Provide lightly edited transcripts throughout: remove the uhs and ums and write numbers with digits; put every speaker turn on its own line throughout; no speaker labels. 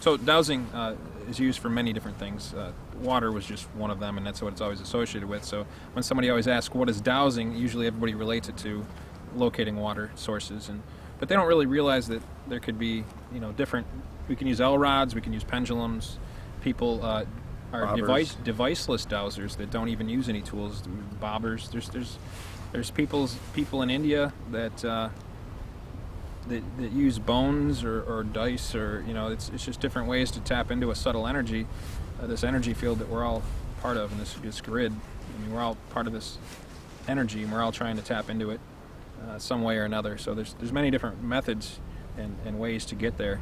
So dowsing is used for many different things. Water was just one of them, and that's what it's always associated with. So when somebody always asks what is dowsing, usually everybody relates it to locating water sources, but they don't really realize that there could be, you know, different. We can use L rods, we can use pendulums. People are deviceless dowsers that don't even use any tools. Bobbers. There's people in India that use bones or dice, or, you know, it's just different ways to tap into a subtle energy, this energy field that we're all part of in this grid. I mean, we're all part of this energy, and we're all trying to tap into it some way or another. So there's many different methods and ways to get there.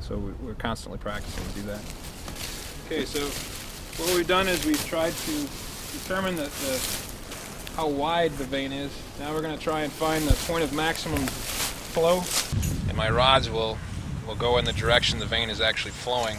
So we're constantly practicing to do that. Okay, so what we've done is we've tried to determine how wide the vein is. Now we're going to try and find the point of maximum flow. And my rods will go in the direction the vein is actually flowing.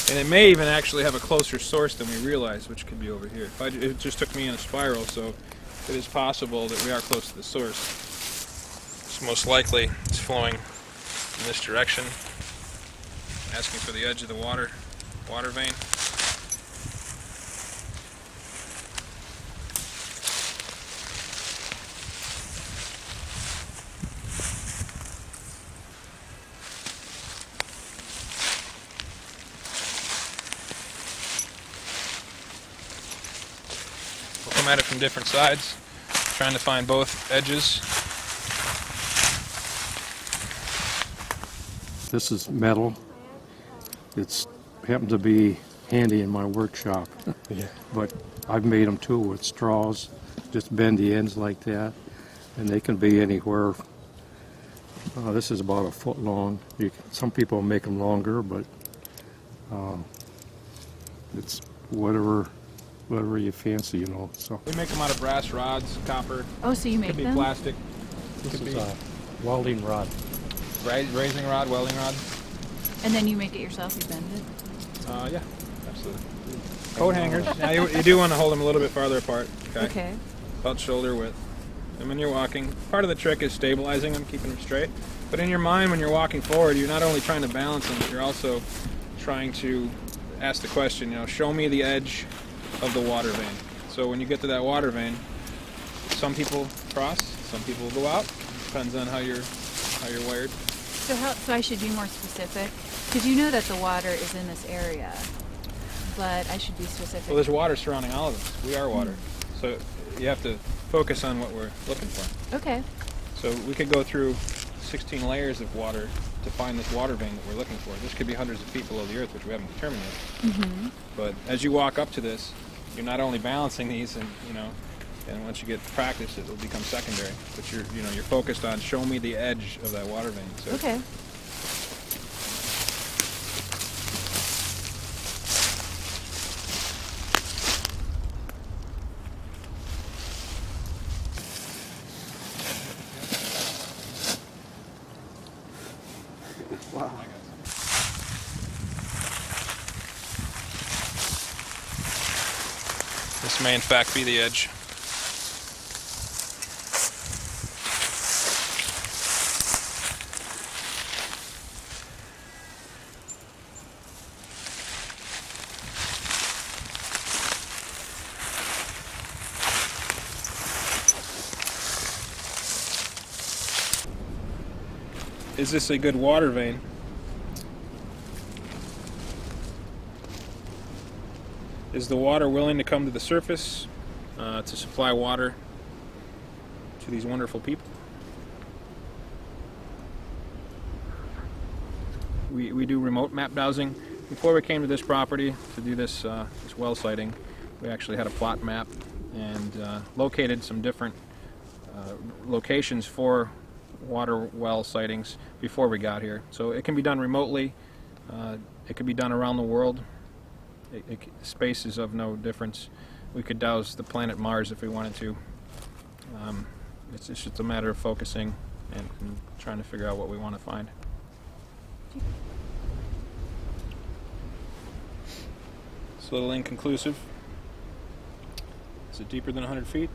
And it may even actually have a closer source than we realize, which could be over here. It just took me in a spiral, so it is possible that we are close to the source. So most likely it's flowing in this direction, asking for the edge of the water vein. Come at it from different sides, trying to find both edges.
This is metal. It's happened to be handy in my workshop. Yeah. But I've made them too with straws. Just bend the ends like that, and they can be anywhere. This is about 1 foot long. Some people make them longer, but it's whatever you fancy, you know. So
we make them out of brass rods, copper.
Oh, so you make them?
Could be plastic.
This is a welding rod.
Raising rod, welding rod.
And then you make it yourself. You bend it.
Yeah, absolutely. Coat hangers. Now you do want to hold them a little bit farther apart.
Okay.
About shoulder width. And when you're walking, part of the trick is stabilizing them, keeping them straight. But in your mind, when you're walking forward, you're not only trying to balance them, but you're also trying to ask the question, you know, show me the edge of the water vein. So when you get to that water vein, some people cross, some people go out. Depends on how you're wired.
So I should be more specific, because you know that the water is in this area, but I should be specific.
Well, there's water surrounding all of us. We are water. So you have to focus on what we're looking for.
Okay.
So we could go through 16 layers of water to find this water vein that we're looking for. This could be hundreds of feet below the earth, which we haven't determined yet. Mm-hmm. But as you walk up to this, you're not only balancing these, and and once you get practice, it will become secondary. But you're focused on show me the edge of that water vein. So
okay.
Wow.
This may in fact be the edge. Is this a good water vein? Is the water willing to come to the surface to supply water to these wonderful people? We do remote map dowsing. Before we came to this property to do this well siting, we actually had a plot map and located some different locations for water well sightings before we got here. So it can be done remotely. It can be done around the world. Space is of no difference. We could douse the planet Mars if we wanted to. It's just a matter of focusing and trying to figure out what we want to find. It's a little inconclusive. Is it deeper than 100 feet?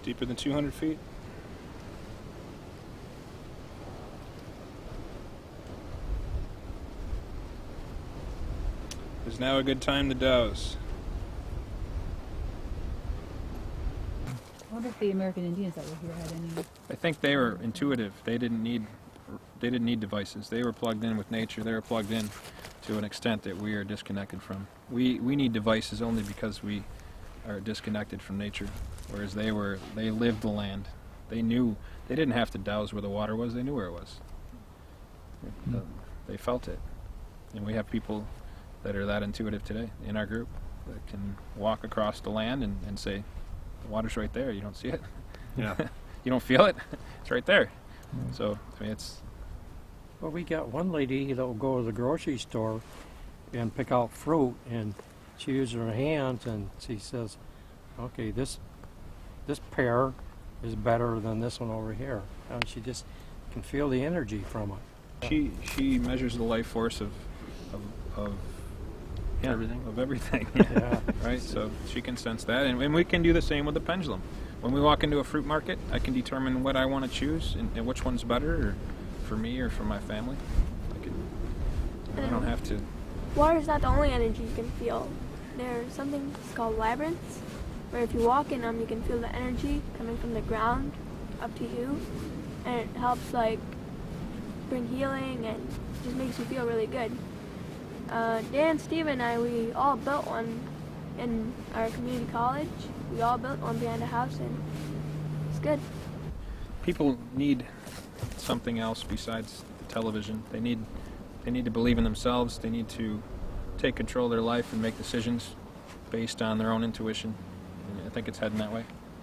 Deeper than 200 feet? Is now a good time to douse?
I wonder if the American Indians that were here had any.
I think they were intuitive. They didn't need devices. They were plugged in with nature. They were plugged in to an extent that we are disconnected from. We need devices only because we are disconnected from nature. Whereas they lived the land. They knew. They didn't have to douse where the water was. They knew where it was. They felt it. And we have people that are that intuitive today in our group that can walk across the land and say, the water's right there. You don't see it.
Yeah.
You don't feel it. It's right there. So I mean, it's.
Well, we got one lady that'll go to the grocery store and pick out fruit, and she uses her hands, and she says, okay, this pear is better than this one over here. And she just can feel the energy from it.
She measures the life force of yeah,
Everything.
Of everything.
Yeah.
Right. So she can sense that, and we can do the same with the pendulum. When we walk into a fruit market, I can determine what I want to choose and which one's better, or for me or for my family. I don't have to.
Water is not the only energy you can feel. There's something called labyrinths, where if you walk in them, you can feel the energy coming from the ground up to you, and it helps like bring healing and just makes you feel really good. Dan, Steve, and I, we all built one in our community college. We all built one behind a house, and it's good.
People need something else besides the television. They need to believe in themselves. They need to take control of their life and make decisions based on their own intuition. And I think it's heading that way.